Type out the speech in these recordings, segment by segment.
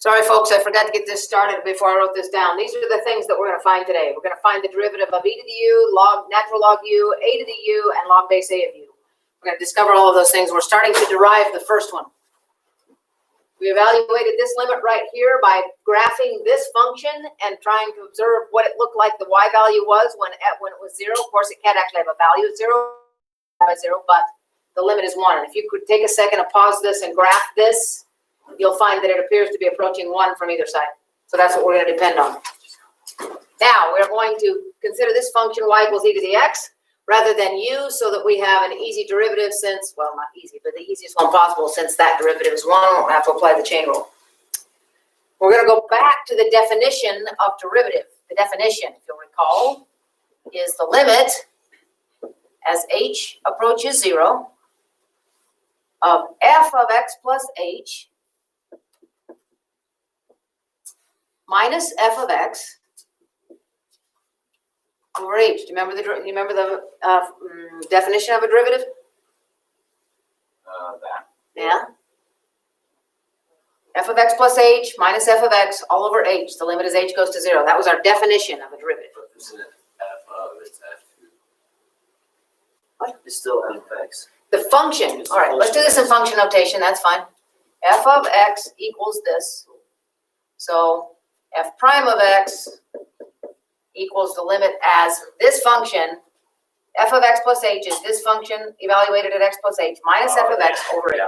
Sorry, folks, I forgot to get this started before I wrote this down. These are the things that we're going to find today. We're going to find the derivative of e to the u, natural log u, a to the u, and log base a of u. We're going to discover all of those things. We're starting to derive the first one. We evaluated this limit right here by graphing this function and trying to observe what it looked like the y value was when it was 0. Of course, it can't actually have a value of 0, but the limit is 1. And if you could take a second to pause this and graph this, you'll find that it appears to be approaching 1 from either side. So that's what we're going to depend on. Now, we're going to consider this function y equals e to the x rather than u, so that we have an easy derivative since, well, not easy, but the easiest one possible since that derivative is 1. We'll have to apply the chain rule. We're going to go back to the definition of derivative. The definition, if you'll recall, is the limit as h approaches 0 of f of x plus h minus f of x over h. Do you remember the definition of a derivative? That. Yeah. F of x plus h minus f of x all over h. The limit as h goes to 0. That was our definition of a derivative. But isn't it f of it's f2? What? It's still f of x. The function. All right, let's do this in function notation. That's fine. F of x equals this. So f prime of x equals the limit as this function, f of x plus h is this function evaluated at x plus h minus f of x over h.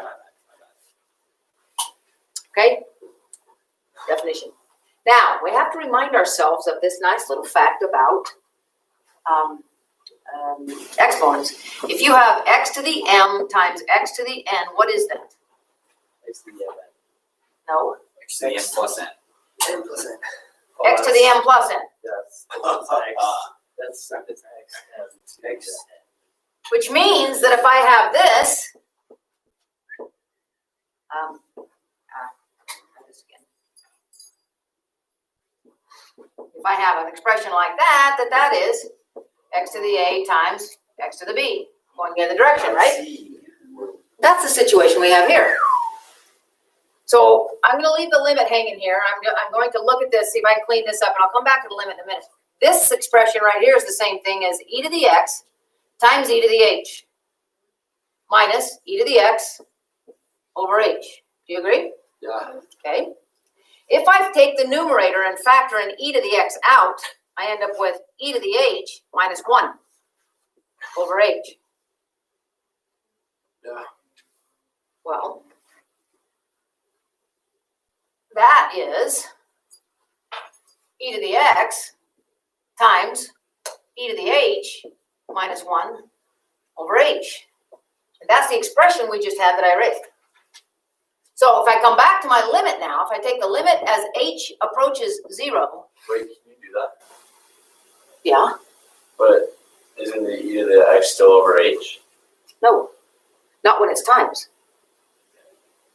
Okay? Definition. Now, we have to remind ourselves of this nice little fact about exponents. If you have x to the m times x to the n, what is that? X to the m. No. X to the m plus n. N plus n. X to the m plus n. Yes. That's x. X. Which means that if I have this, if I have an expression like that, that is x to the a times x to the b, going the other direction, right? That's the situation we have here. So I'm going to leave the limit hanging here. I'm going to look at this, see if I can clean this up, and I'll come back to the limit in a minute. This expression right here is the same thing as e to the x times e to the h minus e to the x over h. Do you agree? Yeah. Okay. If I take the numerator and factor in e to the x out, I end up with e to the h minus 1 over h. Yeah. Well, that is e to the x times e to the h minus 1 over h. And that's the expression we just had that I raised. So if I come back to my limit now, if I take the limit as h approaches 0. Wait, can you do that? Yeah. But isn't the e to the x still over h? No, not when it's times.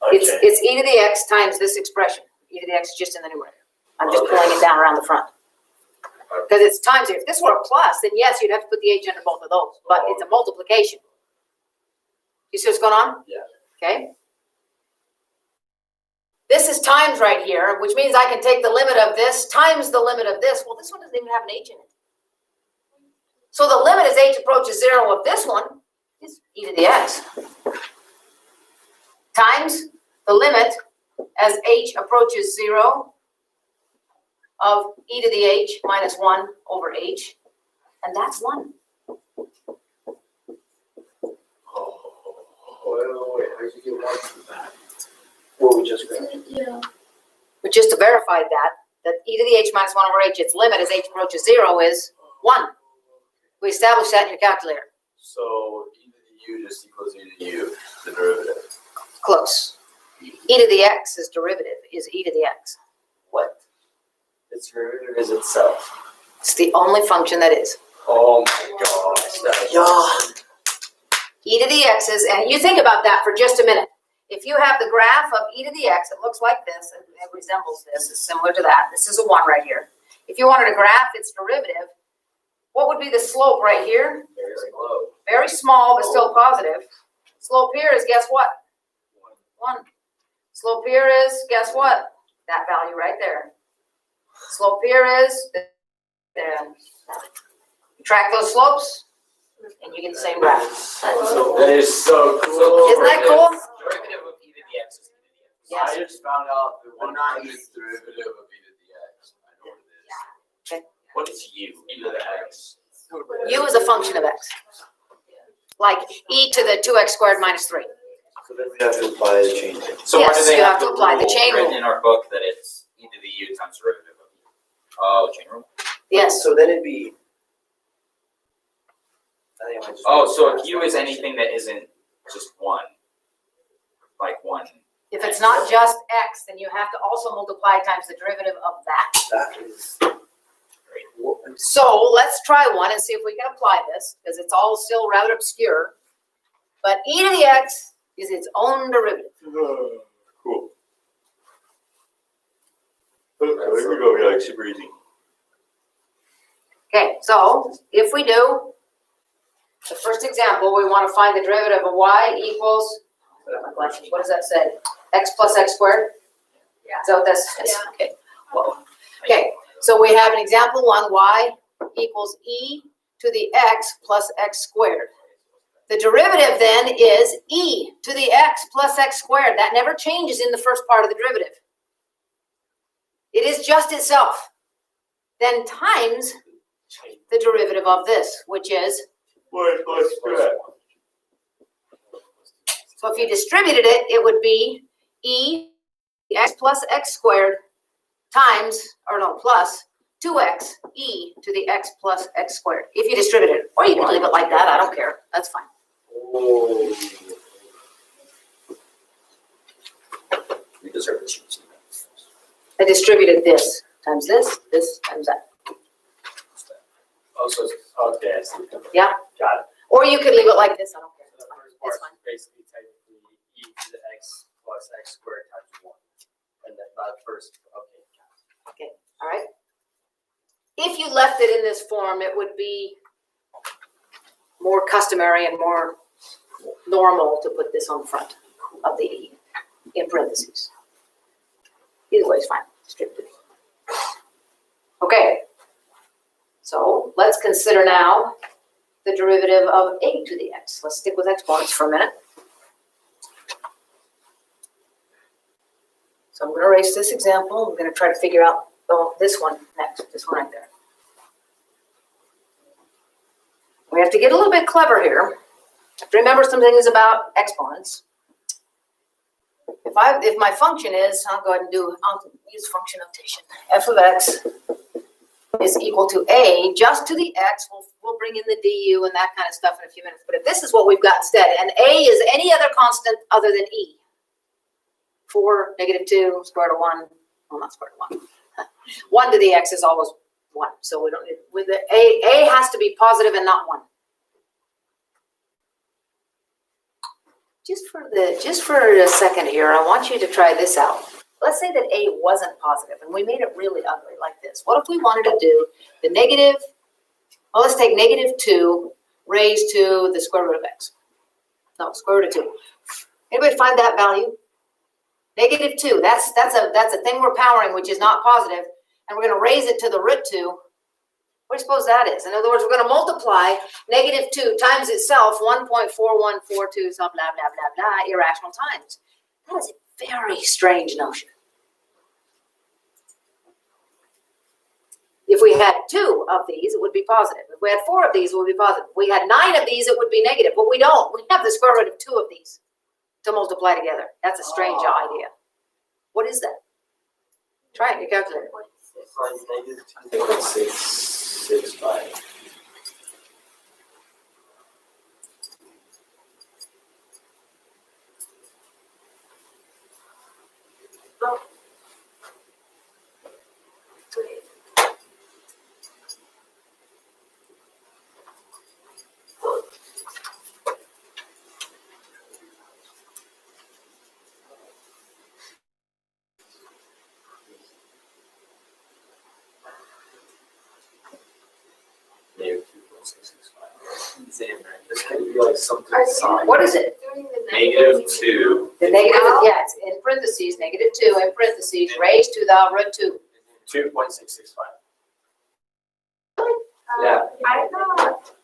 Okay. It's e to the x times this expression. E to the x is just in the numerator. I'm just pulling it down around the front. Because it's times here. If this were a plus, then yes, you'd have to put the h under both of those. But it's a multiplication. You see what's going on? Yeah. Okay. This is times right here, which means I can take the limit of this times the limit of this. Well, this one doesn't even have an h in it. So the limit as h approaches 0 of this one is e to the x times the limit as h approaches 0 of e to the h minus 1 over h, and that's 1. Wait, how did you get 1 from that? Well, we just got it. Yeah. But just to verify that e to the h minus 1 over h, its limit as h approaches 0 is 1. We established that in your calculator. So e to the u just equals e to the u, the derivative. Close. E to the x's derivative is e to the x. What? Its derivative is itself. It's the only function that is. Oh my gosh. That E to the x's, and you think about that for just a minute. If you have the graph of e to the x, it looks like this, and it resembles this, it's similar to that. This is a 1 right here. If you wanted to graph its derivative, what would be the slope right here? Very low. Very small, but still positive. Slope here is, guess what? 1. Slope here is, guess what? that value right there. Slope here is, then you track those slopes, and you get the same graph. That is so cool. Isn't that cool? Derivative of e to the x is e to the x. Yes. I just found out the But not use derivative of e to the x. I know what it is. Okay. What is u? E to the x. U is a function of x. Like e to the 2x squared minus 3. So then we have to apply the chain rule. So why Yes, do they you have have to the apply the rule chain written rule. in our book that it's e to the u times derivative of u? Oh, chain rule. Yes. So then it'd be. I think I might just. Oh, so if u is anything that isn't just one, like one. If it's not just x, then you have to also multiply times the derivative of that. That is. So let's try one and see if we can apply this, because it's all still rather obscure. But e to the x is its own derivative. Cool. Here we go, yeah, like super easy. Okay, so if we do the first example, we want to find the derivative of y equals, what does that say? X plus x squared? Yeah. Is that what that says? Yeah. Okay. Whoa. Okay, so we have an example one, y equals e to the x plus x squared. The derivative then is e to the x plus x squared. That never changes in the first part of the derivative. It is just itself. Then times the derivative of this, which is, so if you distributed it, it would be e x plus x squared times, or no, plus 2x e to the x plus x squared. If you distribute it, or you can leave it like that, I don't care, that's fine. Oh. We deserve to choose. I distributed this times this times that. Oh, so okay, I see. Yeah. Got it. Or you could leave it like this, I don't care, So it's the fine, first it's part fine. is basically technically e to the x plus x squared times 1. And then by the first, okay. All right. If you left it in this form, it would be more customary and more normal to put this on the front of the e in parentheses. Either way is fine, distributed. Okay. So let's consider now the derivative of a to the x. Let's stick with exponents for a minute. So I'm going to erase this example. I'm going to try to figure out this one next, this one right there. We have to get a little bit clever here. Have to remember some things about exponents. If my function is, I'll go ahead and I'll use function notation. F of x is equal to a just to the x. We'll bring in the du and that kind of stuff in a few minutes. But if this is what we've got instead, and a is any other constant other than e, 4, -2, square root of 1, well, not square root of 1. 1 to the x is always 1, so we don't need, with the a has to be positive and not 1. Just for a second here, I want you to try this out. Let's say that a wasn't positive and we made it really ugly like this. What if we wanted to do the negative, well, let's take -2 raised to the square root of x. No, square root of 2. Anybody find that value? -2, that's a thing we're powering, which is not positive, and we're going to raise it to the root 2. What do you suppose that is? In other words, we're going to multiply -2 times itself 1.4142, so blah, blah, blah, blah, irrational times. That is a very strange notion. If we had 2 of these, it would be positive. If we had 4 of these, it would be positive. If we had 9 of these, it would be negative. But we don't. We have the square root of 2 of these to multiply together. That's a strange idea. What is that? Try it in your calculator. It's like -2.665. -2.665. Same, right? This could be like something Are you sine. What is it? doing the -2. The negative, yeah, it's in parentheses, -2 in parentheses, raised to the root 2. 2.665. Yeah. I thought.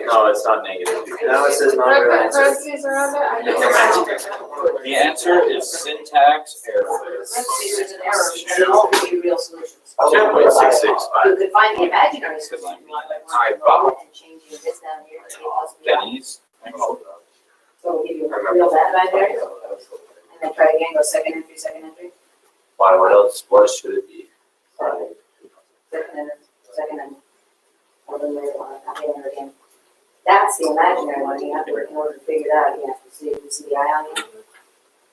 No, it's not negative. Now it says not real answer. Parentheses around it, I know. The answer is syntax error. Parentheses is an error, because it all could be real solutions. 2.665. You could find the imaginary solution. Alright, Bob. And changing this down here. to be possible. Pennies. So we'll give you a real that imaginary, and then try again, go second entry, second entry, Why, what else, what should it be? second entry, second entry. Or then later on, not the enter again. That's the imaginary one, you have to, in order to figure it out, you have to see, you see the eye on it.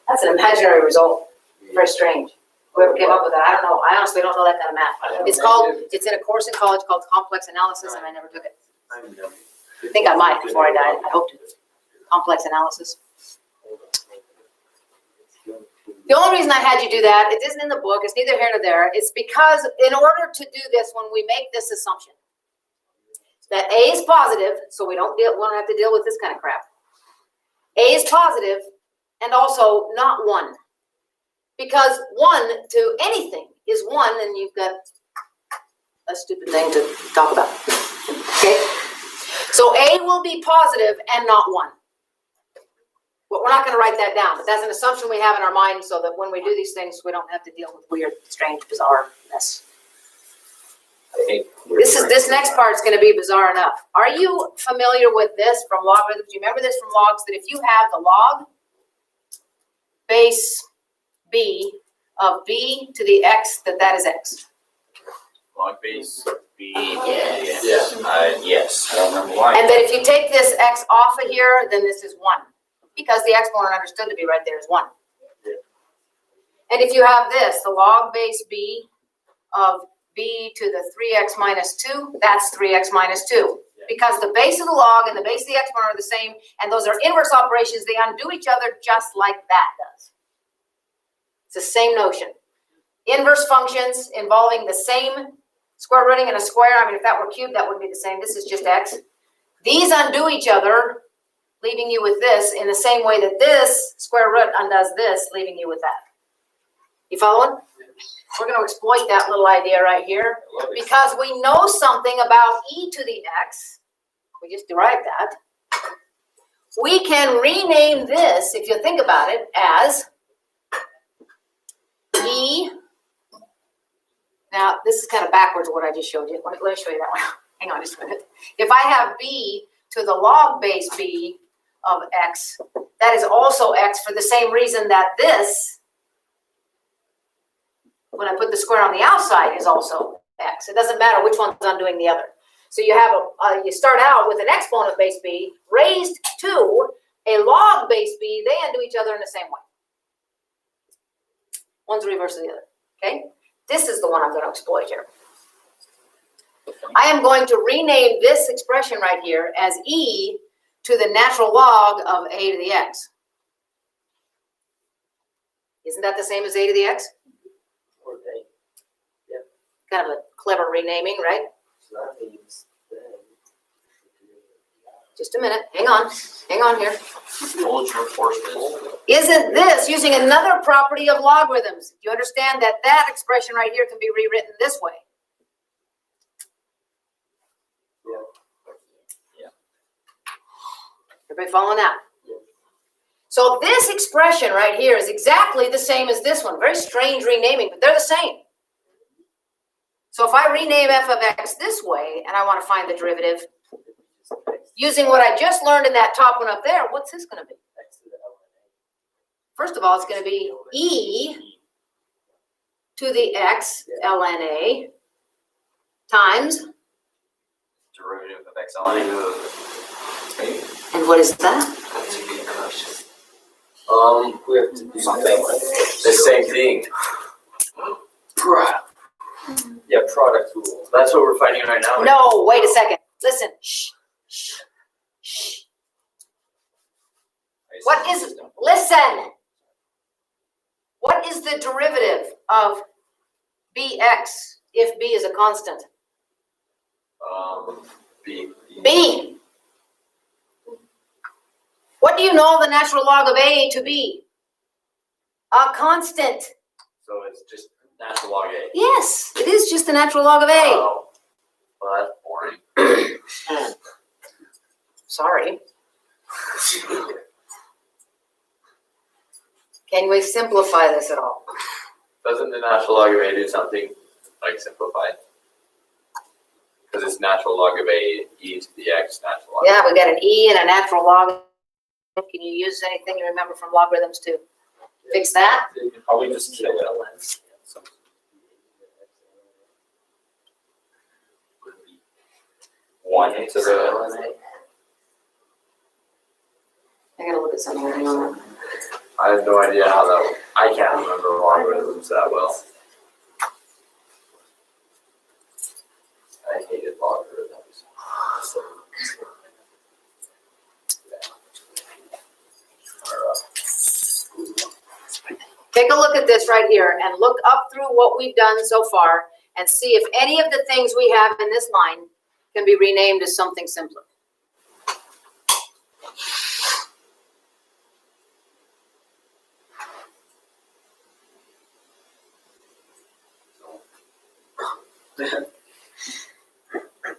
That's an imaginary result, very strange. Whoever came up with it, I don't know, I honestly don't know that kind of math. It's called, it's in a course in college called complex analysis, and I never took it. I think I might before I died, I hope to. Complex analysis. The only reason I had you do that, it isn't in the book, it's neither here nor there, it's because in order to do this, when we make this assumption, that A is positive, so we don't have to deal with this kind of crap. A is positive, and also not 1. Because 1 to anything is 1, and you've got a stupid thing to talk about. Okay? So A will be positive and not 1. But we're not going to write that down, but that's an assumption we have in our mind so that when we do these things, we don't have to deal with weird, strange, bizarre mess. This next part is going to be bizarre enough. Are you familiar with this from logarithms? Do you remember this from logs, that if you have the log base b of b to the x, that is x? Log base B. Yes. Yes, I don't remember why. And that if you take this x off of here, then this is 1. Because the exponent understood to be right there is 1. And if you have this, the log base b of b to the 3x minus 2, that's 3x minus 2. Because the base of the log and the base of the exponent are the same, and those are inverse operations, they undo each other just like that does. It's the same notion. Inverse functions involving the same square rooting and a square. I mean, if that were cubed, that would be the same. This is just x. These undo each other, leaving you with this in the same way that this square root undoes this, leaving you with that. You following? We're going to exploit that little idea right here because we know something about e to the x. We just derived that. We can rename this, if you think about it, as e. Now, this is kind of backwards what I just showed you. Let me show you that one. Hang on just a minute. If I have b to the log base b of x, that is also x for the same reason that this, when I put the square on the outside, is also x. It doesn't matter which one's undoing the other. So you have you start out with an exponent base b raised to a log base b. They undo each other in the same way. One's the reverse of the other. Okay? This is the one I'm going to exploit here. I am going to rename this expression right here as e to the natural log of a to the x. Isn't that the same as a to the x? Kind of a clever renaming, right? Just a minute. Hang on here. Hold your horses. Isn't this using another property of logarithms? Do you understand that that expression right here can be rewritten this way? Yeah. Everybody following that? So this expression right here is exactly the same as this one. Very strange renaming, but they're the same. So if I rename f of x this way, and I want to find the derivative, using what I just learned in that top one up there, what's this going to be? First of all, it's going to be e to the x ln a times. Derivative of x ln a. And what is that? We have to do something like the same thing. Yeah, product rule. That's what we're finding right now. No, wait a second. Listen. Shh. Shh. Shh. What is, listen. What is the derivative of bx if b is a constant? B. B. What do you know the natural log of A to be? A constant. So it's just natural log A. Yes, it is just the natural log of A. Oh. Well, that's boring. Sorry. Can we simplify this at all? Doesn't the natural log of A do something like simplified? Because it's natural log of A e to the x natural log. Yeah, we got an E and a natural log. Can you use anything you remember from logarithms to fix that? You can probably just kill ln. One to the, ln. I gotta look at something. Hang on. I have no idea how that. I can't remember logarithms that well. I hated logarithms. Take a look at this right here and look up through what we've done so far and see if any of the things we have in this line can be renamed as something simpler.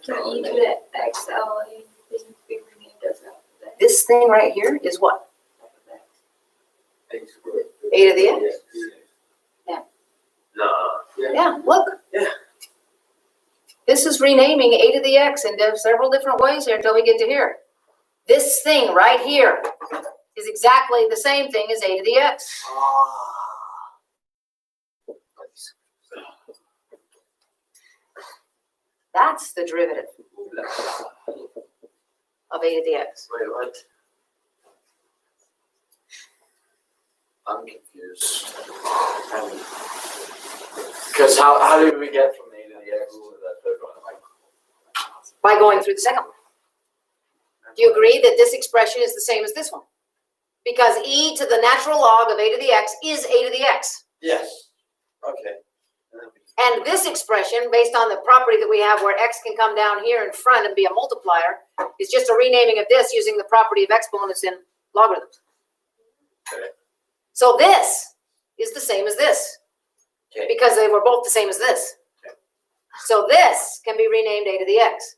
Can you do that XL be renamed as that? This thing right here is what? A to the x? No. Yeah, look. Yeah. This is renaming a to the x in several different ways here until we get to here. This thing right here is exactly the same thing as a to the x. That's the derivative of a to the x. Wait, what? I'm confused. Because how did we get from A to the x to that third one? By going through the second one. Do you agree that this expression is the same as this one? Because e to the natural log of a to the x is a to the x. Yes. Okay. And this expression, based on the property that we have where x can come down here in front and be a multiplier, is just a renaming of this using the property of exponents in logarithms. Okay. So this is the same as this, Okay. because they were both the same as this. Okay. So this can be renamed a to the x.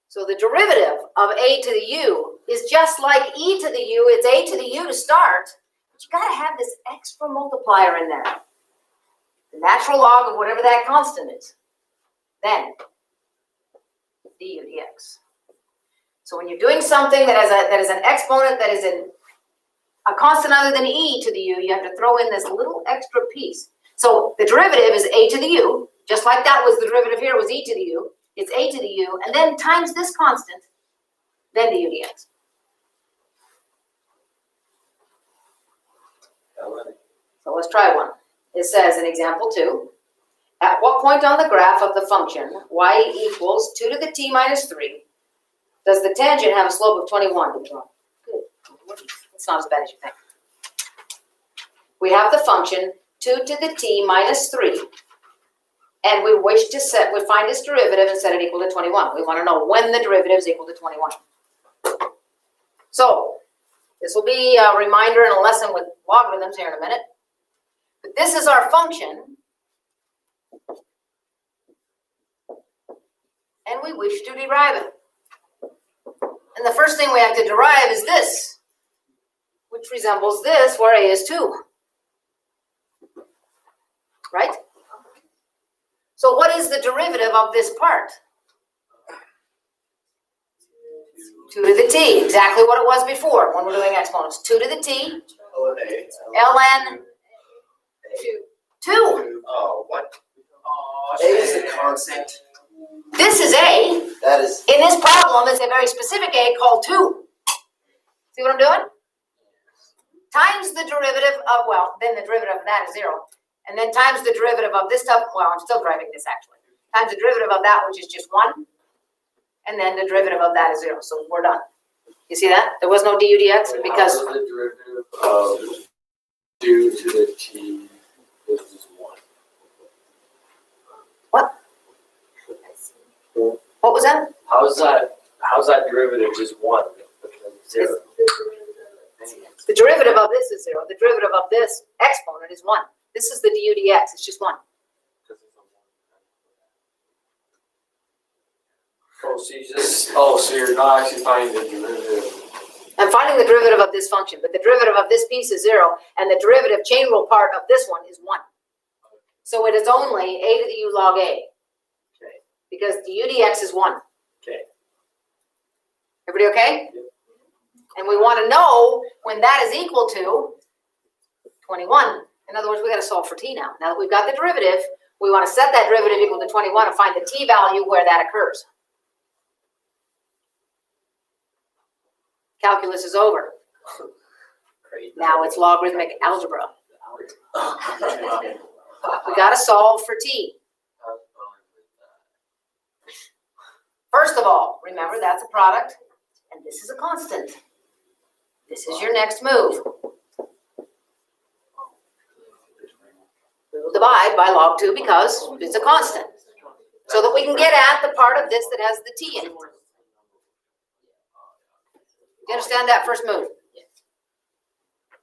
So the derivative of a to the u is just like e to the u. It's a to the u to start, but you gotta have this extra multiplier in there. The natural log of whatever that constant is. Then du dx. So when you're doing something that is an exponent that is in a constant other than e to the u, you have to throw in this little extra piece. So the derivative is a to the u, just like that was the derivative here was e to the u. It's a to the u, and then times this constant, then du dx. So let's try one. It says in example 2, at what point on the graph of the function y equals 2 to the t minus 3 does the tangent have a slope of 21? Good. It's not as bad as you think. We have the function 2 to the t minus 3, and we wish to find its derivative and set it equal to 21. We want to know when the derivative is equal to 21. So this will be a reminder and a lesson with logarithms here in a minute. But this is our function, and we wish to derive it. And the first thing we have to derive is this, which resembles this, where a is 2. Right? So what is the derivative of this part? 2 to the t, exactly what it was before when we're doing exponents. 2 to the t, ln 2. Oh, what? A is a constant. This is a. That is. In this problem, it's a very specific a called 2. See what I'm doing? Times the derivative of, well, then the derivative of that is 0. And then times the derivative of this stuff, well, I'm still driving this actually. Times the derivative of that, which is just 1. And then the derivative of that is 0. So we're done. You see that? There was no du dx because How is the derivative of 2 to the t is 1? what was that? How is that? how's that derivative just one? Zero. The derivative of this is 0. The derivative of this exponent is 1. This is the du dx. It's just 1. So you're not actually finding the derivative. I'm finding the derivative of this function, but the derivative of this piece is 0, and the derivative chain rule part of this one is 1. So it is only a to the u log a. Okay. Because du dx is 1. Okay. Everybody okay? And we want to know when that is equal to 21. In other words, we got to solve for t now. Now that we've got the derivative, we want to set that derivative equal to 21 and find the t value where that occurs. Calculus is over. Now it's logarithmic algebra. We got to solve for t. First of all, remember that's a product and this is a constant. This is your next move. We will divide by log 2 because it's a constant. So that we can get at the part of this that has the t in it. You understand that first move?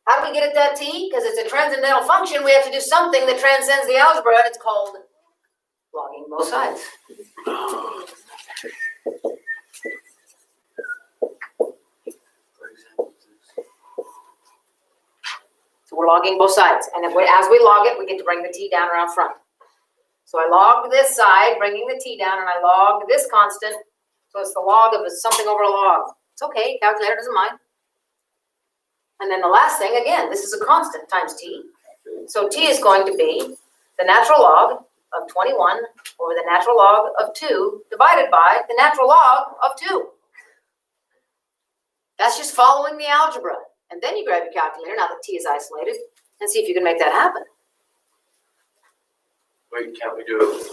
How do we get at that t? Because it's a transcendental function, we have to do something that transcends the algebra, and it's called logging both sides. So we're logging both sides, and as we log it, we get to bring the t down around front. So I log this side, bringing the t down, and I log this constant, so it's the log of something over a log. It's okay, calculator doesn't mind. And then the last thing, again, this is a constant times t. So t is going to be the natural log of 21 over the natural log of 2 divided by the natural log of 2. That's just following the algebra. And then you grab your calculator, now that t is isolated, and see if you can make that happen. Wait, can't we do it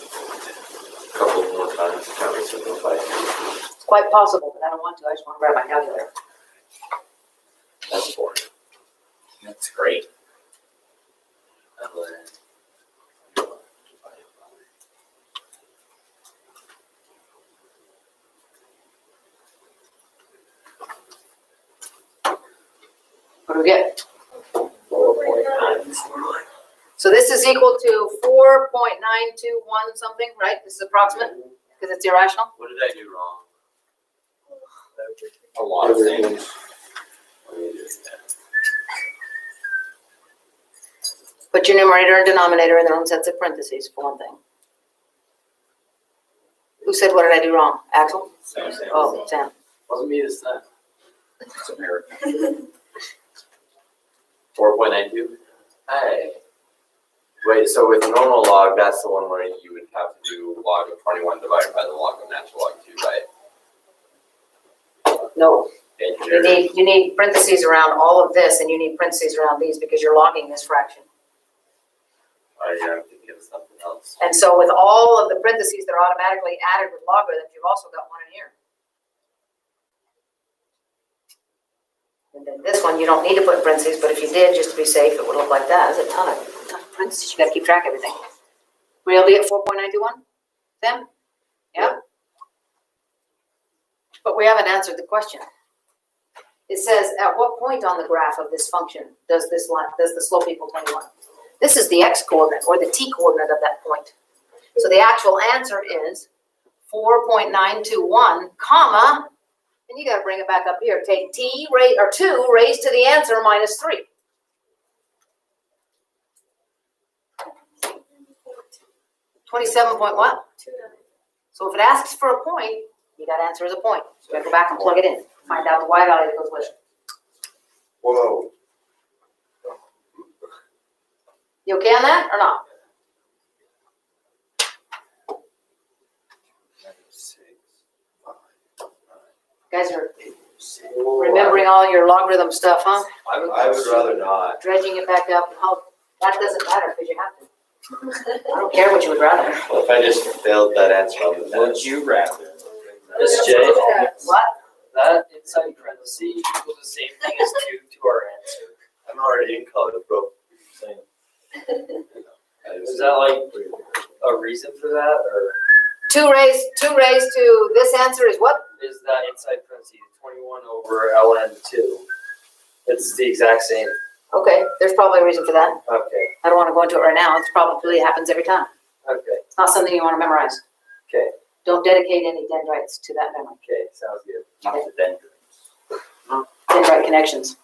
a couple more times? Can't we simplify? It's quite possible, but I don't want to. I just want to grab my calculator. That's 4. That's great. And then What do we get? 4.9. So this is equal to 4.921 something, right? This is approximate because it's irrational. What did I do wrong? A lot of things. What did I do? Put your numerator and denominator in their own sets of parentheses, for one thing. Who said, what did I do wrong? Axel? Sam. Oh, Sam. Wasn't me this time. It's American. 4.92? Hey. Wait, so with normal log, that's the one where you would have to do log of 21 divided by the log of natural log 2, right? No, Okay, you need parentheses around all of this, and you need parentheses around these because you're logging this fraction. or you have to give something else. And so with all of the parentheses that are automatically added with logarithms, you've also got one in here. And then this one, you don't need to put parentheses, but if you did, just to be safe, it would look like that. There's a ton of parentheses. You got to keep track of everything. We'll be at 4.921, Sam? Yeah? But we haven't answered the question. It says, at what point on the graph of this function does the slope equal 21? This is the x-coordinate, or the t-coordinate of that point. So the actual answer is 4.921, comma, and you got to bring it back up here. Take t raised, or 2 raised to the answer minus 3. $27 point what? So if it asks for a point, you got to answer as a point. So you got to go back and plug it in. Find out the y value that goes with it. Whoa. You okay on that or not? You guys are remembering all your logarithm stuff, huh? I would rather not. Dredging it back up. Oh, that doesn't matter because you have to. I don't care what you would rather. Well, if I just failed that answer on the Would test. you rather? Miss J, What? that inside parentheses equals the same thing as 2 to our answer. I'm already in college, bro. Is that like a reason for that, or? 2 raised to this answer is what? Is that inside parentheses, 21 over ln2. It's the exact same. Okay, there's probably a reason for that. Okay, I don't want to go into it right now. It's probably happens every time. okay, It's not something you want to memorize. okay, Don't dedicate any dendrites to that memory. okay, sounds good. Not the dendrites. Dendrite connections.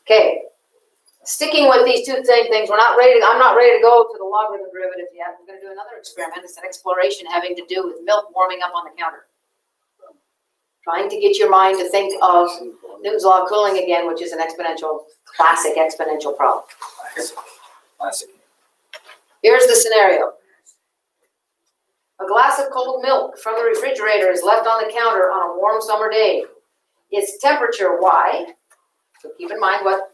Okay. Sticking with these two same things, I'm not ready to go to the logarithm derivative yet. We're going to do another experiment. It's an exploration having to do with milk warming up on the counter. Trying to get your mind to think of Newton's law of cooling again, which is an exponential, classic exponential problem. Classic. Here's the scenario. A glass of cold milk from the refrigerator is left on the counter on a warm summer day. Its temperature, Y, so keep in mind what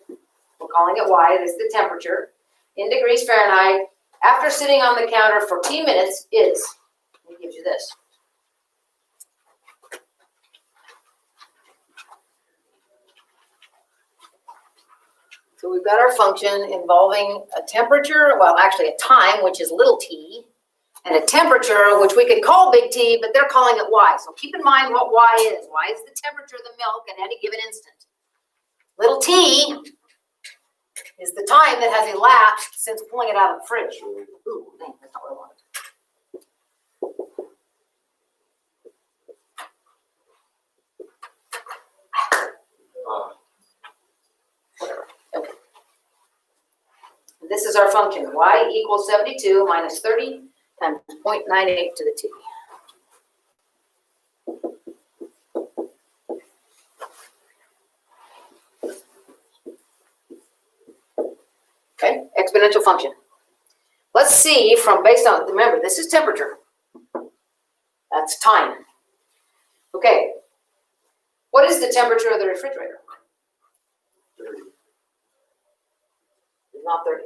we're calling it Y, this is the temperature, in degrees Fahrenheit, after sitting on the counter for T minutes is, it gives you this. So we've got our function involving a temperature, well, actually a time, which is little t, and a temperature, which we could call big T, but they're calling it Y. So keep in mind what Y is. Y is the temperature of the milk at any given instant. Little t is the time that has elapsed since pulling it out of the fridge. Ooh, dang, that's not what I wanted. Whatever. Okay. This is our function. Y equals 72 minus 30 times 0.98 to the t. Okay, exponential function. Let's see from based on, remember, this is temperature. That's time. Okay. What is the temperature of the refrigerator? 30. It's not 30.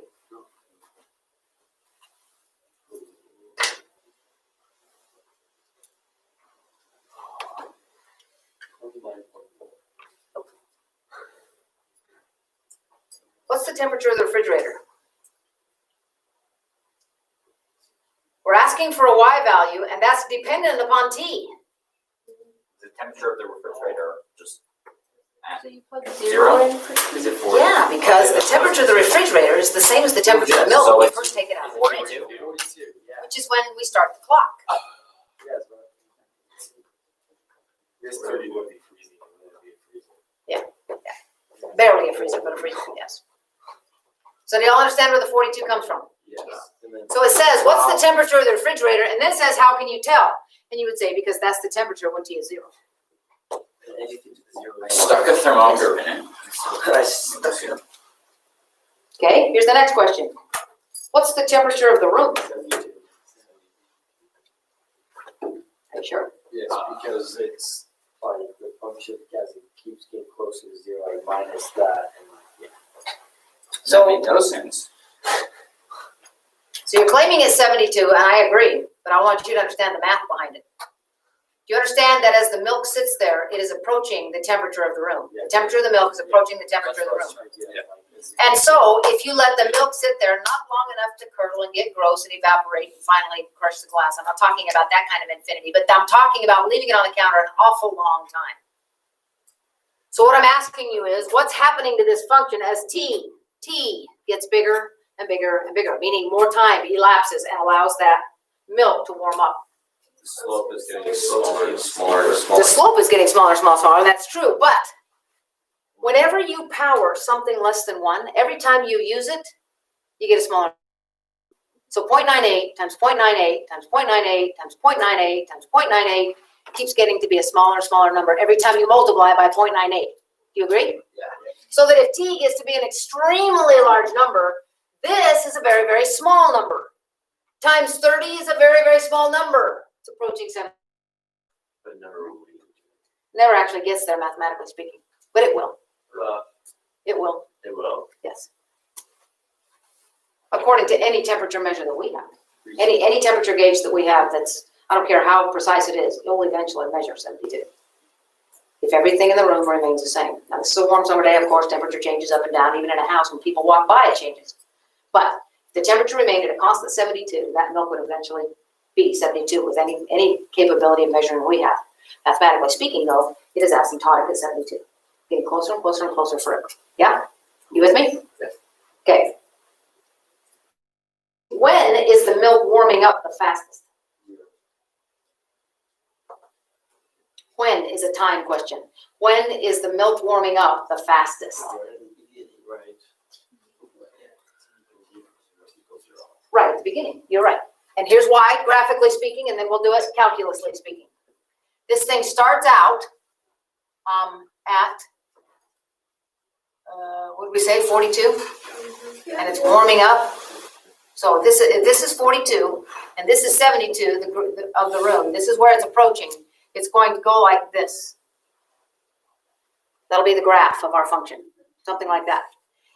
What's the temperature of the refrigerator? We're asking for a Y value, and that's dependent upon T. The temperature of the refrigerator just So you put Zero? 0 in for is it 40? Yeah, because the temperature of the refrigerator is the same as the temperature of the milk So when you it's first take it out of the fridge, 42. 42, yeah. which is when we start the clock. Yes, but This 30 would be freezing. It would be freezing. Barely a freezer, but a freezer, yes. So do you all understand where the 42 comes from? yes. And then So it says, what's the temperature of the refrigerator? And then it says, how can you tell? And you would say, because that's the temperature when T is 0. anything to the 0. I stuck a thermometer in it. I stuck it. Okay, here's the next question. What's the temperature of the room? 72. Are you sure? Yes, because it's Like the function as it keeps getting closer to 0, I minus that. And That made no sense. So you're claiming it's 72, and I agree, but I want you to understand the math behind it. Do you understand that as the milk sits there, it is approaching the temperature of the room? The temperature of the milk is approaching the temperature of the room. And so, if you let the milk sit there not long enough to curdle and get gross and evaporate and finally crush the glass, I'm not talking about that kind of infinity, but I'm talking about leaving it on the counter an awful long time. So what I'm asking you is, what's happening to this function as T gets bigger and bigger and bigger, meaning more time elapses and allows that milk to warm up. The slope is getting smaller and smaller and smaller. The slope is getting smaller, smaller, smaller, that's true, but whenever you power something less than 1, every time you use it, you get a smaller. So 0.98 times 0.98 times 0.98 times 0.98 times 0.98 keeps getting to be a smaller and smaller number every time you multiply by 0.98. Do you agree? Yeah. So that if T gets to be an extremely large number, this is a very, very small number. Times 30 is a very, very small number. It's approaching 7. but never will be. Never actually gets there mathematically speaking, but it will. It will, It will. yes. According to any temperature measure that we have. Any temperature gauge that we have that's, I don't care how precise it is, it will eventually measure 72. If everything in the room remains the same. Now, this is a warm summer day, of course, temperature changes up and down, even in a house, when people walk by, it changes. But The temperature remained at a constant 72, that milk would eventually be 72 with any capability of measuring we have. Mathematically speaking, though, it is asymptotic at 72. Getting closer and closer and closer forever. Yeah? You with me? Yes. Okay. When is the milk warming up the fastest? When is a time question. When is the milk warming up the fastest? Right at the beginning, you're right. And here's why, graphically speaking, and then we'll do it calculusly speaking. This thing starts out at, what did we say, 42? And it's warming up. So this is 42, and this is 72 of the room. This is where it's approaching. It's going to go like this. That'll be the graph of our function, something like that.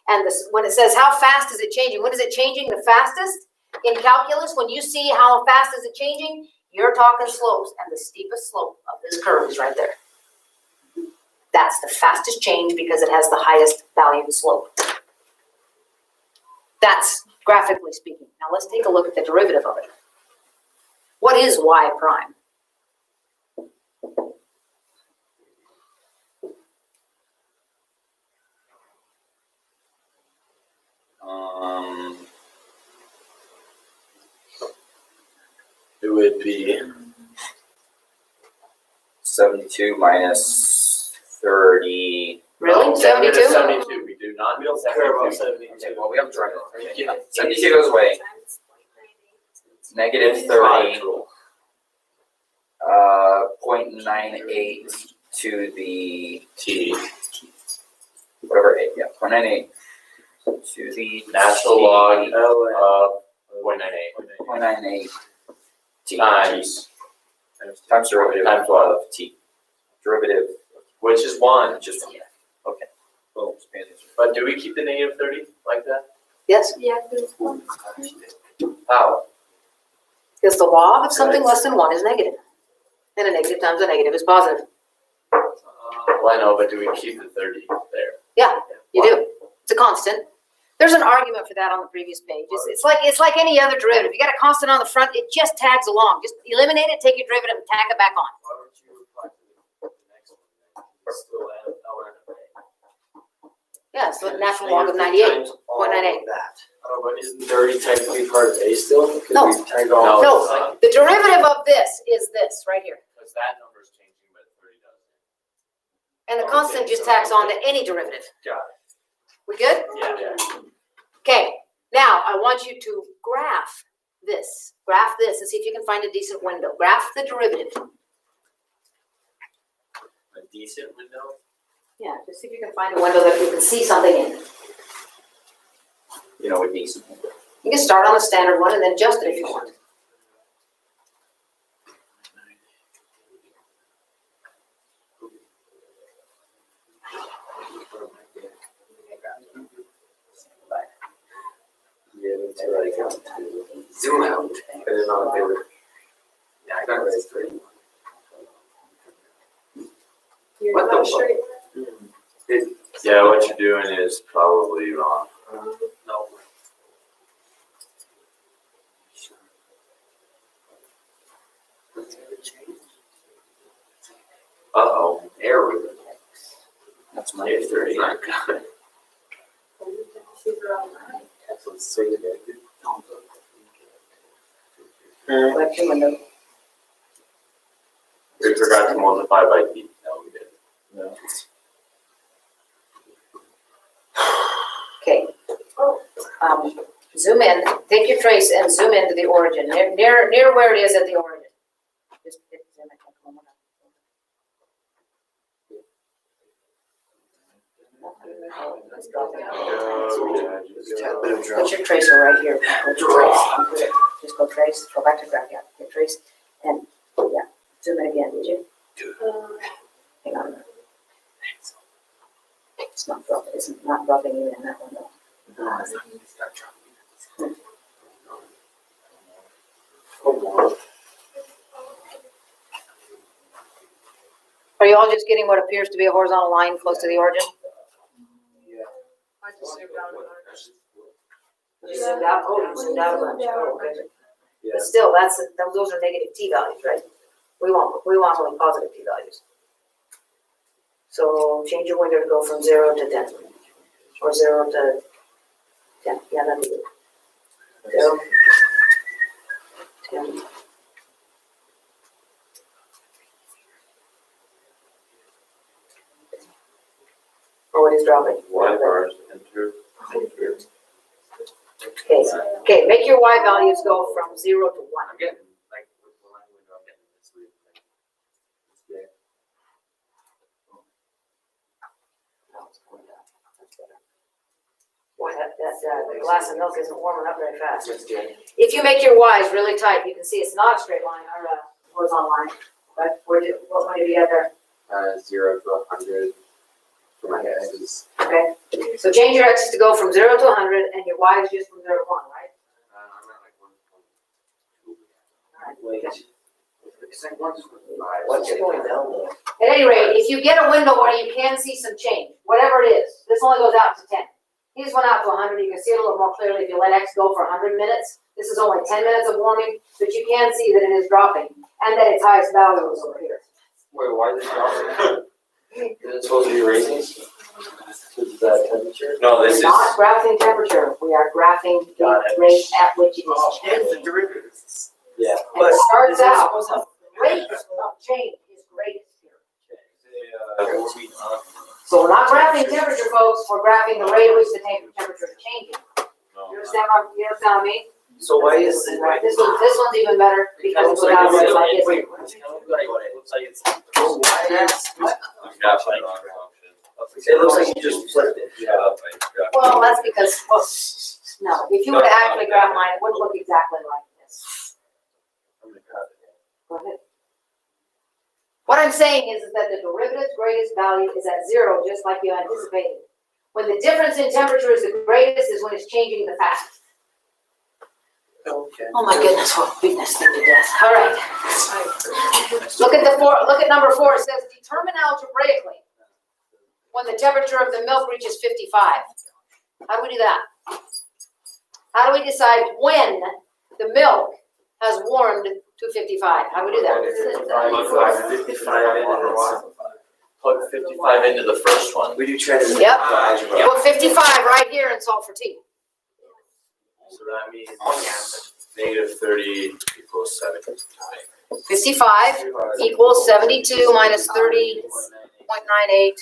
And this, when it says how fast is it changing, when is it changing the fastest? In calculus, when you see how fast is it changing, you're talking slopes, and the steepest slope of this curve is right there. That's the fastest change because it has the highest valued slope. That's graphically speaking. Now let's take a look at the derivative of it. What is y prime? It would be 72 minus 30. Really? No, get rid of 72? 72. We do not do Care about 72. Okay, well, we have to try it. Yeah. 72 goes away. Negative 30. 0.98 to the T. whatever 8, yeah, 0.98 to the Natural T log of 0.98 0.98 T times times derivative times what? of T. Derivative, Which is 1. just 1. Okay. Boom. But do we keep the negative 30 like that? Yes, Yeah, there's one. How? because the log of something less than 1 is negative. And a negative times a negative is positive. Well, I know, but do we keep the 30 there? Yeah, you do. It's a constant. There's an argument for that on the previous page. It's like any other derivative. You got a constant on the front, it just tags along. Just eliminate it, take your derivative, and tag it back on. Why don't you reply to the next one? Still L and A. Yeah, it's the natural log of 98. 0.98. Oh, but isn't 30 technically part of A still? Because No. we've tagged all. No, No. it's not. The derivative of this is this right here. Because that number's changing, but 30 doesn't. And the constant just tacks on to any derivative. Got We good? Yeah. Okay, now I want you to graph this. Graph this and see if you can find a decent window. Graph the derivative. A decent window? Yeah, just see if you can find a window that you can see something in. You know, a decent. You can start on a standard one and then adjust it if you want. Yeah, me too. I got to zoom out. And then on there. Yeah, I got it straight. What the fuck? Yeah, what you're doing is probably wrong. No. Uh-oh. Error. That's my Negative 30. That's what's saying it. Selection window. We forgot to multiply by T. No, we didn't. No. Okay. Zoom in, take your trace and zoom into the origin, near where it is at the origin. Just hit zoom in. Let's drop it down. Put your tracer right here. Put your trace. Just go trace, go back to graph, yeah, get trace, and, yeah, zoom in again, did you? Hang on. It's not dropping you in that one though. Are you all just getting what appears to be a horizontal line close to the origin? You zoomed out, oh, you zoomed out a bunch, oh, okay. Yeah. But still, those are negative t values, right? We want only positive t values. So change your window to go from 0 to 10, or 0 to 10, yeah, that'd be good. 0, 10. Or what is dropping? Y bars, enter. Okay, make your y values go from 0 to 1. I'm getting, like, with the line window, I'm getting this weird thing. Yeah. Boy, that glass of milk isn't warming up very fast. That's good. If you make your y's really tight, you can see it's not a straight line or a horizontal line. But what one did you get there? 0 to 100 for my x's. Okay, so change your x's to go from 0 to 100 and your y is just from 0 to 1, right? I'm at like 1.2. Alright. Wait. It's like 1.5. What's going down there? At any rate, if you get a window where you can see some change, whatever it is, this only goes out to 10. Here's one out to 100, you can see it a little more clearly if you let x go for 100 minutes. This is only 10 minutes of warming, but you can see that it is dropping and that its highest value is over here. Wait, why is it dropping? Is it supposed to be raising? Is that temperature? No, this is, Not graphing temperature, we are graphing the Got it. rate at which it is Oh, yeah, changing. the derivatives. Yeah. And it starts out, rate of change is greatest here. So we're not graphing temperature, folks, we're graphing the rate at which the temperature is changing. You understand what I mean? So why is it? This one's even better because it goes out where it's like this. Wait, it looks like it's. Oh, why that's. It looks like you just flipped it. Well, that's because, no, if you were to actually graph mine, it wouldn't look exactly like this. Go ahead. What I'm saying is that the derivative's greatest value is at 0, just like you anticipated. When the difference in temperature is the greatest is when it's changing the fastest. Okay. Oh my goodness, we're beating this thing to death. All right. Look at number 4. It says determine algebraically when the temperature of the milk reaches 55. How do we do that? How do we decide when the milk has warmed to 55? How do we do that? plug 55 into the first one. We do try to. Yep. Put 55 right here and solve for t. So that means negative 30 equals 70. 55 equals 72 minus 30.98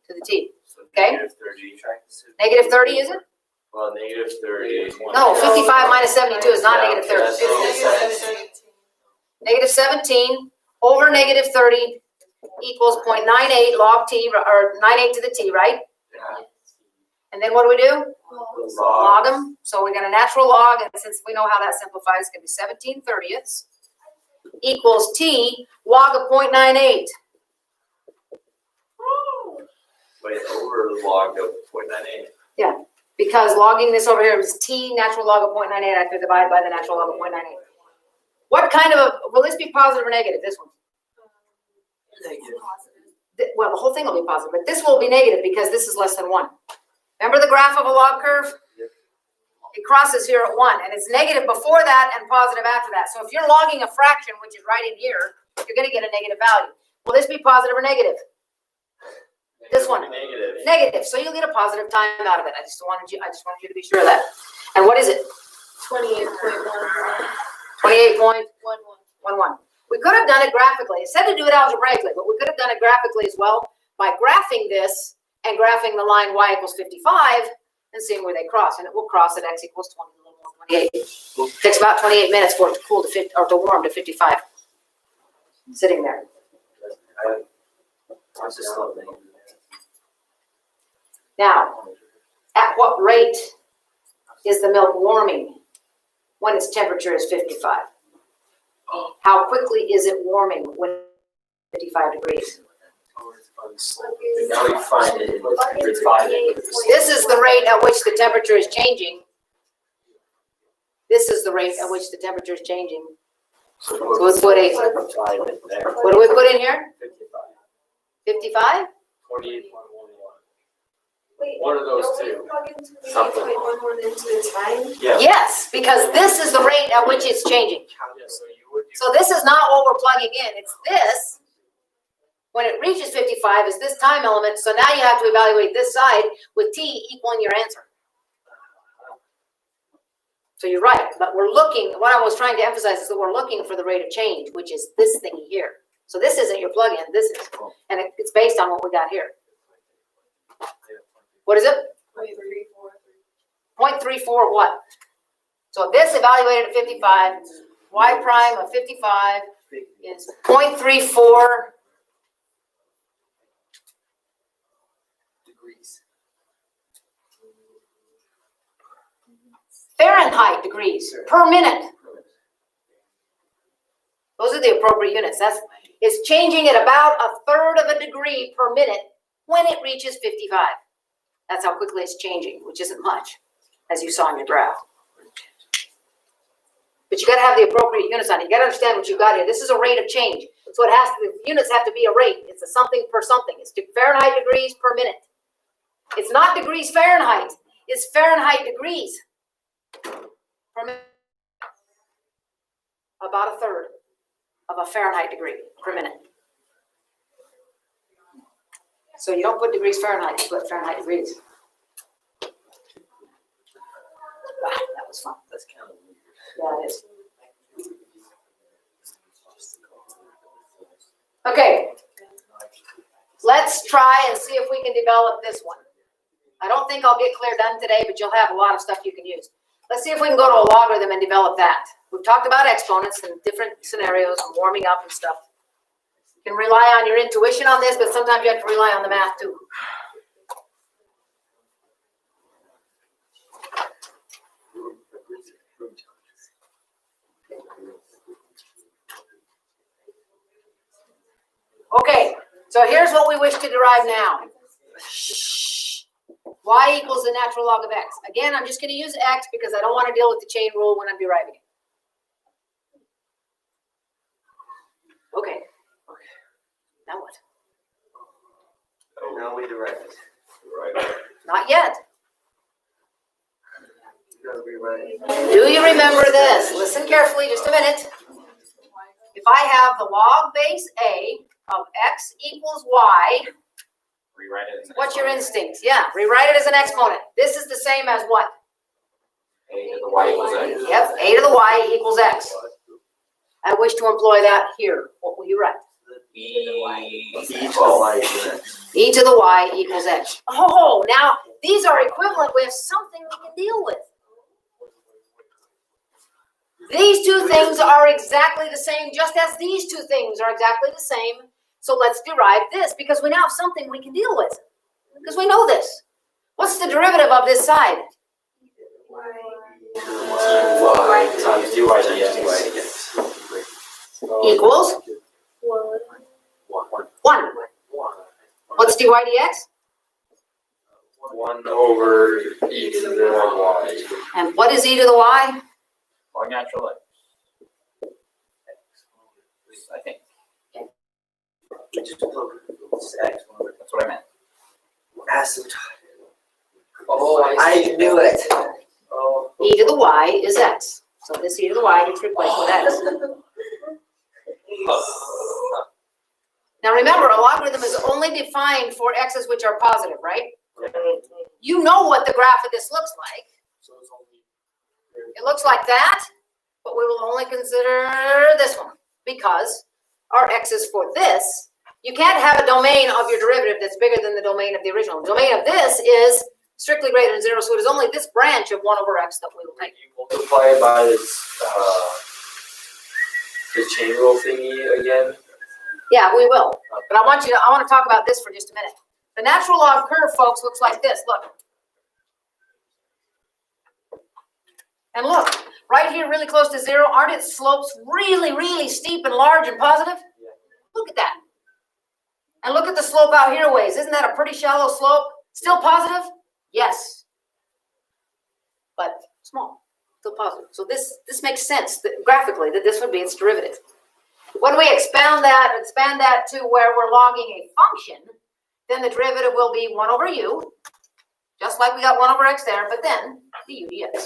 to the t. So Okay. negative 30. Negative 30, is it? Well, negative 30. No, 55 minus 72 is not negative 30. That's Negative 17 over negative 30 equals 0.98 log t, or 98 to the t, right? Yeah. And then what do? Log. Log them. So we got a natural log, and since we know how that simplifies, it's going to be 17 thirtieths equals t log of 0.98. Wait, over log of 0.98. Because logging this over here is t natural log of 0.98. I have to divide by the natural log of 0.98. What kind of will this be positive or negative? This one? Well, the whole thing will be positive, but this will be negative because this is less than 1. Remember the graph of a log curve? It crosses here at 1, and it's negative before that and positive after that. So if you're logging a fraction, which is right in here, you're going to get a negative value. Will this be positive or negative? This one. Negative. Negative. So you'll get a positive time out of it. I just wanted you to be sure of that. And what is it? 28.11. 28.11. We could have done it graphically. It said to do it algebraically, but we could have done it graphically as well by graphing this and graphing the line y equals 55 and seeing where they cross. And it will cross at x equals 20, a little more 28. It takes about 28 minutes for it to cool to 50, or to warm to 55. Sitting there. What's this little thing? Now, at what rate is the milk warming when its temperature is 55? How quickly is it warming when 55 degrees? Now we find it. It's 5. This is the rate at which the temperature is changing. This is the rate at which the temperature is changing. So let's put a, what do we put in here? 55? 28.11. Wait, One of those two. Something. One into the time. Yeah. Yes, because this is the rate at which it's changing. Yeah, so you would do. So this is not what we're plugging in, it's this. When it reaches 55 is this time element, so now you have to evaluate this side with t equaling your answer. So you're right, but we're looking, what I was trying to emphasize is that we're looking for the rate of change, which is this thing here. So this isn't your plug-in, this is, and it's based on what we got here. What is it? 0.34 what? So this evaluated at 55, y prime of 55 is 0.34 Degrees. Fahrenheit degrees per minute. Those are the appropriate units. It's changing at about a third of a degree per minute when it reaches 55. That's how quickly it's changing, which isn't much, as you saw in your graph. But you got to have the appropriate units on it. You got to understand what you got here. This is a rate of change. So the units have to be a rate. It's a something per something. It's Fahrenheit degrees per minute. It's not degrees Fahrenheit. It's Fahrenheit degrees per minute. About a third of a Fahrenheit degree per minute. So you don't put degrees Fahrenheit, you put Fahrenheit degrees. Wow, that was fun. That's kind of weird. Yeah, it is. Okay, let's try and see if we can develop this one. I don't think I'll get clear done today, but you'll have a lot of stuff you can use. Let's see if we can go to a logarithm and develop that. We've talked about exponents and different scenarios and warming up and stuff. You can rely on your intuition on this, but sometimes you have to rely on the math too. Okay, so here's what we wish to derive now. Y equals the natural log of x. Again, I'm just going to use x because I don't want to deal with the chain rule when I'm deriving it. Okay. Now what? Now we derive it. Right. Not yet. You gotta rewrite it. Do you remember this? Listen carefully, just a minute. If I have the log base a of x equals y, Rewrite it as an what's your exponent. instinct? Yeah, rewrite it as an exponent. This is the same as what? A to the y equals x. Yep, a to the y equals x. I wish to employ that here. What will you write? E Each of y equals x. E to the y equals x. Oh, now these are equivalent. We have something we can deal with. These two things are exactly the same, just as these two things are exactly the same. So let's derive this because we now have something we can deal with. Because we know this. What's the derivative of this side? Y times dy dx. Equals One. 1. What's dy dx? 1 over e to the y. And what is e to the y? Log natural x. I think. Just plug this x one. That's what I meant. Asymptotic. Oh, I knew it. Oh. E to the y is x. So this e to the y gets replaced with x. Now remember, a logarithm is only defined for x's which are positive, right? You know what the graph of this looks like. So it's only. It looks like that, but we will only consider this one because our x's for this, you can't have a domain of your derivative that's bigger than the domain of the original. The domain of this is strictly greater than 0, so it is only this branch of 1 over x that we will take. You multiply it by this, the chain rule thingy again. Yeah, we will. But I want to talk about this for just a minute. The natural log curve, folks, looks like this. Look. And look, right here, really close to 0, aren't its slopes really, really steep and large and positive? Look at that. And look at the slope out here ways. Isn't that a pretty shallow slope? Still positive? Yes. But small, still positive. So this makes sense that graphically that this would be its derivative. When we expand that to where we're logging a function, then the derivative will be 1 over u, just like we got 1 over x there, but then the u dx.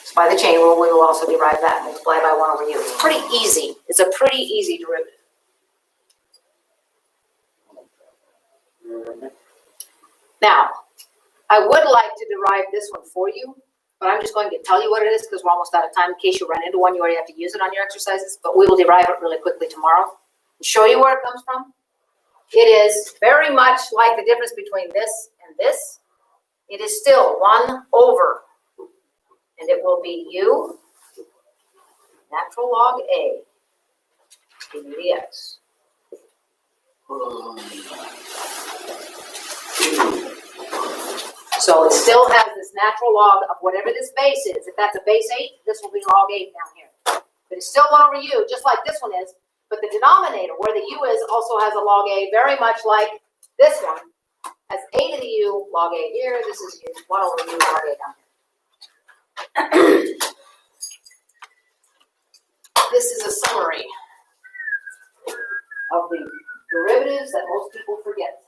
So by the chain rule, we will also derive that, multiply by 1 over u. It's pretty easy. It's a pretty easy derivative. Now, I would like to derive this one for you, but I'm just going to tell you what it is because we're almost out of time. In case you run into one, you already have to use it on your exercises, but we will derive it really quickly tomorrow and show you where it comes from. It is very much like the difference between this and this. It is still 1 over, and it will be u natural log a dx. So it still has this natural log of whatever this base is. If that's a base 8, this will be log 8 down here. But it's still 1 over u, just like this one is. But the denominator, where the u is, also has a log a, very much like this one. Has a to the u, log a here. This is u, 1 over u, log a down here. This is a summary of the derivatives that most people forget.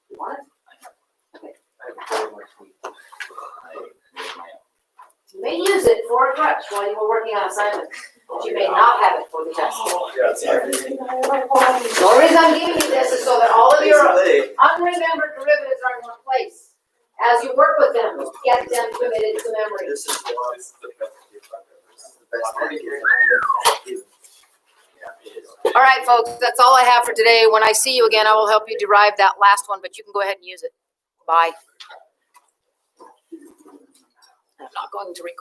You want it? You may use it for a crutch while you were working on assignments, but you may not have it for the test. The only reason I'm giving you this is so that all of your unremembered derivatives are in one place. As you work with them, get them committed to memory. This is the best thing. All right, folks, that's all I have for today. When I see you again, I will help you derive that last one, but you can go ahead and use it. Bye. I'm not going to record.